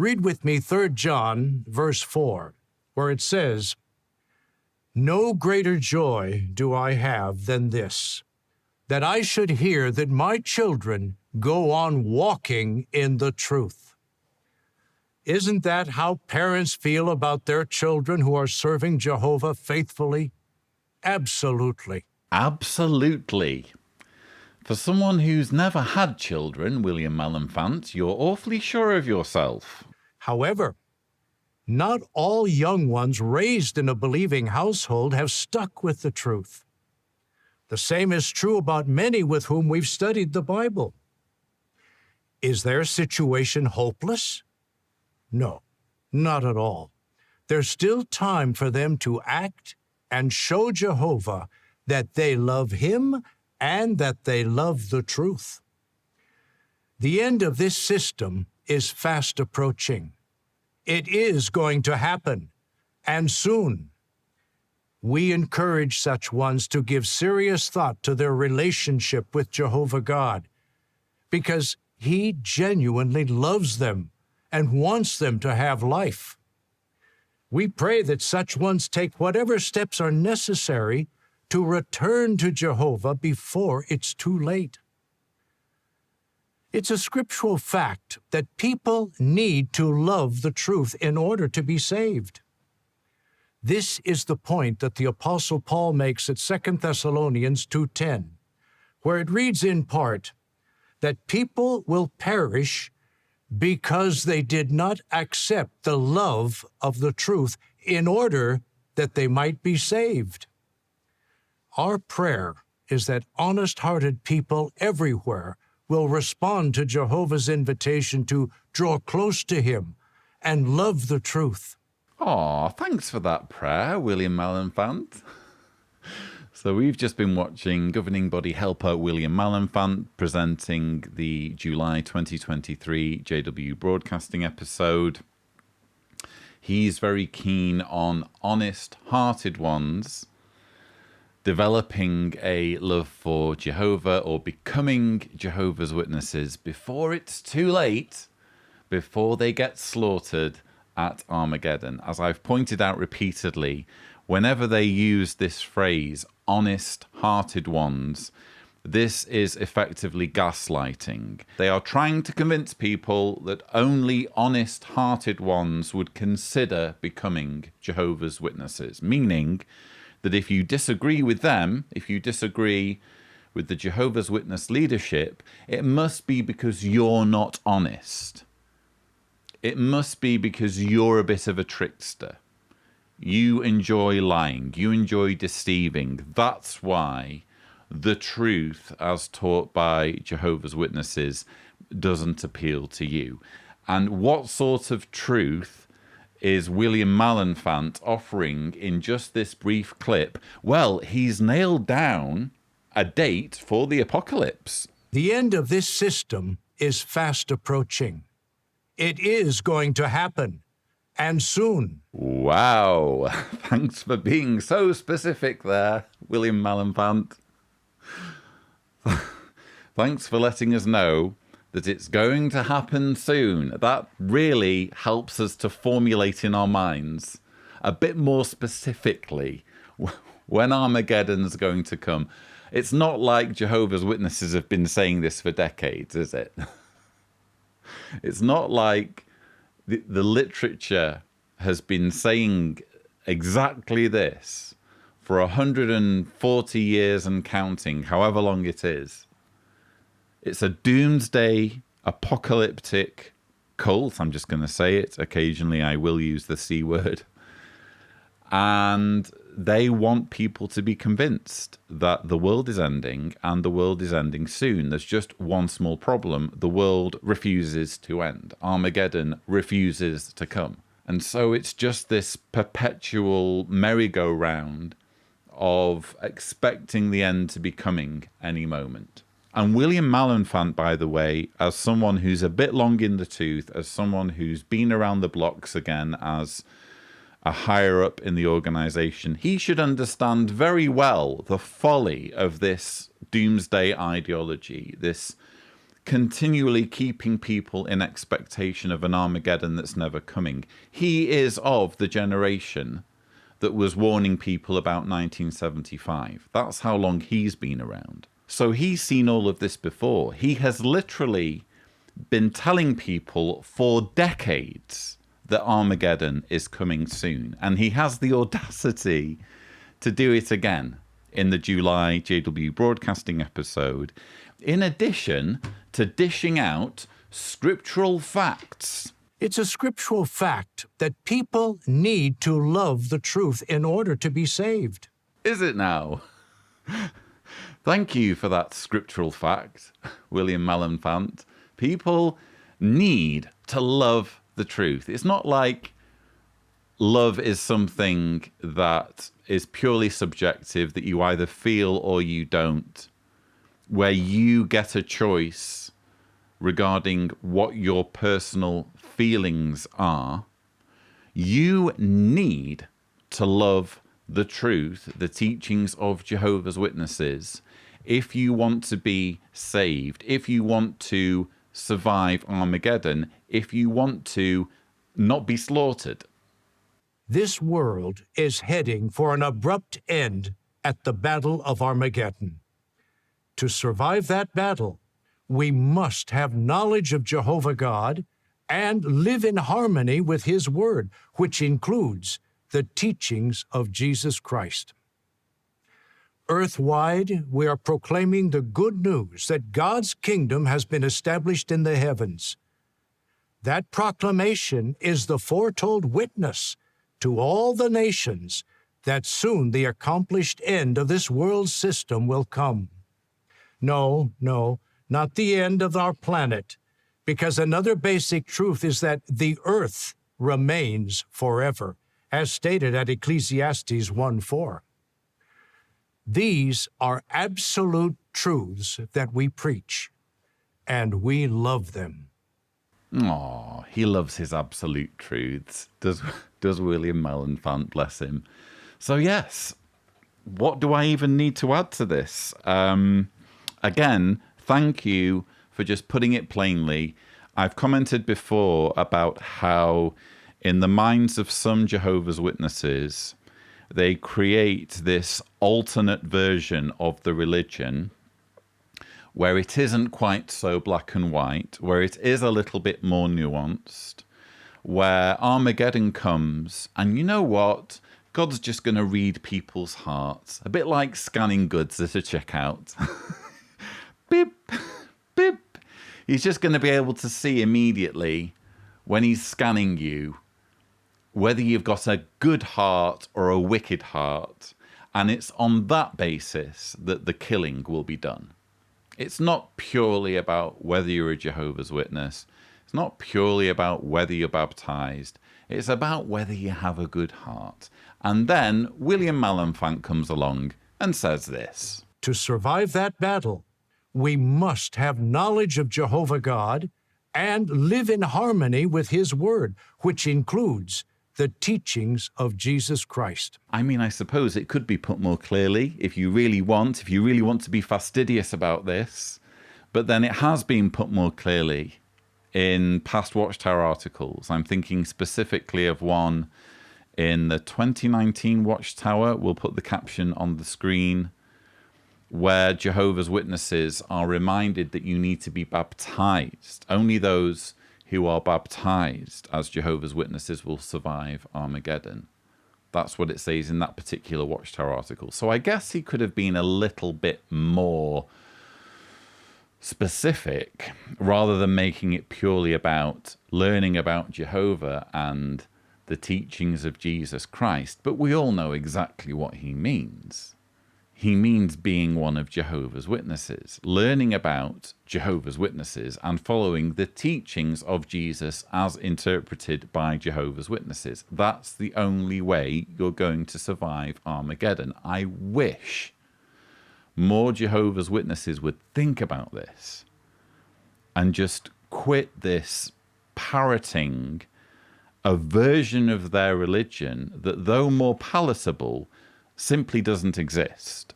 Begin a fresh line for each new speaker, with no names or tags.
Read with me 3 John, verse 4, where it says, "No greater joy do I have than this, that I should hear that my children go on walking in the truth." Isn't that how parents feel about their children who are serving Jehovah faithfully? Absolutely.
Absolutely. For someone who's never had children, William Malenfant, you're awfully sure of yourself.
However, not all young ones raised in a believing household have stuck with the truth. The same is true about many with whom we've studied the Bible. Is their situation hopeless? No, not at all. There's still time for them to act and show Jehovah that they love Him and that they love the truth. The end of this system is fast approaching. It is going to happen, and soon. We encourage such ones to give serious thought to their relationship with Jehovah God, because He genuinely loves them and wants them to have life. We pray that such ones take whatever steps are necessary to return to Jehovah before it's too late. It's a scriptural fact that people need to love the truth in order to be saved. This is the point that the Apostle Paul makes at 2 Thessalonians 2:10, where it reads in part that people will perish because they did not accept the love of the truth in order that they might be saved. Our prayer is that honest-hearted people everywhere will respond to Jehovah's invitation to draw close to Him and love the truth.
Aw, thanks for that prayer, William Malenfant. So we've just been watching Governing Body Helper William Malenfant presenting the July 2023 JW Broadcasting episode. He's very keen on honest-hearted ones developing a love for Jehovah or becoming Jehovah's Witnesses before it's too late, before they get slaughtered at Armageddon. As I've pointed out repeatedly, whenever they use this phrase, honest-hearted ones, this is effectively gaslighting. They are trying to convince people that only honest-hearted ones would consider becoming Jehovah's Witnesses, meaning that if you disagree with them, if you disagree with the Jehovah's Witness leadership, it must be because you're not honest. It must be because you're a bit of a trickster. You enjoy lying. You enjoy deceiving. That's why the truth, as taught by Jehovah's Witnesses, doesn't appeal to you. And what sort of truth is William Malenfant offering in just this brief clip? Well, he's nailed down a date for the apocalypse.
The end of this system is fast approaching. It is going to happen, and soon.
Wow. Thanks for being so specific there, William Malenfant. Thanks for letting us know that it's going to happen soon. That really helps us to formulate in our minds a bit more specifically when Armageddon's going to come. It's not like Jehovah's Witnesses have been saying this for decades, is it? It's not like the literature has been saying exactly this for 140 years and counting, however long it is. It's a doomsday, apocalyptic cult. I'm just going to say it. Occasionally I will use the C word. And they want people to be convinced that the world is ending, and the world is ending soon. There's just one small problem. The world refuses to end. Armageddon refuses to come. And so it's just this perpetual merry-go-round of expecting the end to be coming any moment. And William Malenfant, by the way, as someone who's a bit long in the tooth, as someone who's been around the blocks again as a higher up in the organization, he should understand very well the folly of this doomsday ideology, this continually keeping people in expectation of an Armageddon that's never coming. He is of the generation that was warning people about 1975. That's how long he's been around. So he's seen all of this before. He has literally been telling people for decades that Armageddon is coming soon. And he has the audacity to do it again in the July JW Broadcasting episode, in addition to dishing out scriptural facts.
It's a scriptural fact that people need to love the truth in order to be saved.
Is it now? Thank you for that scriptural fact, William Malenfant. People need to love the truth. It's not like love is something that is purely subjective, that you either feel or you don't, where you get a choice regarding what your personal feelings are. You need to love the truth, the teachings of Jehovah's Witnesses, if you want to be saved, if you want to survive Armageddon, if you want to not be slaughtered.
This world is heading for an abrupt end at the Battle of Armageddon. To survive that battle, we must have knowledge of Jehovah God and live in harmony with His Word, which includes the teachings of Jesus Christ. Earthwide, we are proclaiming the good news that God's kingdom has been established in the heavens. That proclamation is the foretold witness to all the nations that soon the accomplished end of this world system will come. No, not the end of our planet, because another basic truth is that the earth remains forever, as stated at Ecclesiastes 1:4. These are absolute truths that we preach, and we love them.
Oh, he loves his absolute truths. Does William Malenfant, bless him. So yes, what do I even need to add to this? Again, thank you for just putting it plainly. I've commented before about how in the minds of some Jehovah's Witnesses, they create this alternate version of the religion where it isn't quite so black and white, where it is a little bit more nuanced, where Armageddon comes, and you know what? God's just going to read people's hearts, a bit like scanning goods at a checkout. Beep, beep. He's just going to be able to see immediately when he's scanning you whether you've got a good heart or a wicked heart, and it's on that basis that the killing will be done. It's not purely about whether you're a Jehovah's Witness. It's not purely about whether you're baptized. It's about whether you have a good heart. And then William Malenfant comes along and says this.
To survive that battle, we must have knowledge of Jehovah God and live in harmony with His Word, which includes the teachings of Jesus Christ.
I mean, I suppose it could be put more clearly if you really want to be fastidious about this, but then it has been put more clearly in past Watchtower articles. I'm thinking specifically of one in the 2019 Watchtower. We'll put the caption on the screen, where Jehovah's Witnesses are reminded that you need to be baptized. Only those who are baptized as Jehovah's Witnesses will survive Armageddon. That's what it says in that particular Watchtower article. So I guess he could have been a little bit more specific, rather than making it purely about learning about Jehovah and the teachings of Jesus Christ. But we all know exactly what he means. He means being one of Jehovah's Witnesses, learning about Jehovah's Witnesses and following the teachings of Jesus as interpreted by Jehovah's Witnesses. That's the only way you're going to survive Armageddon. I wish more Jehovah's Witnesses would think about this and just quit this parroting a version of their religion that, though more palatable, simply doesn't exist.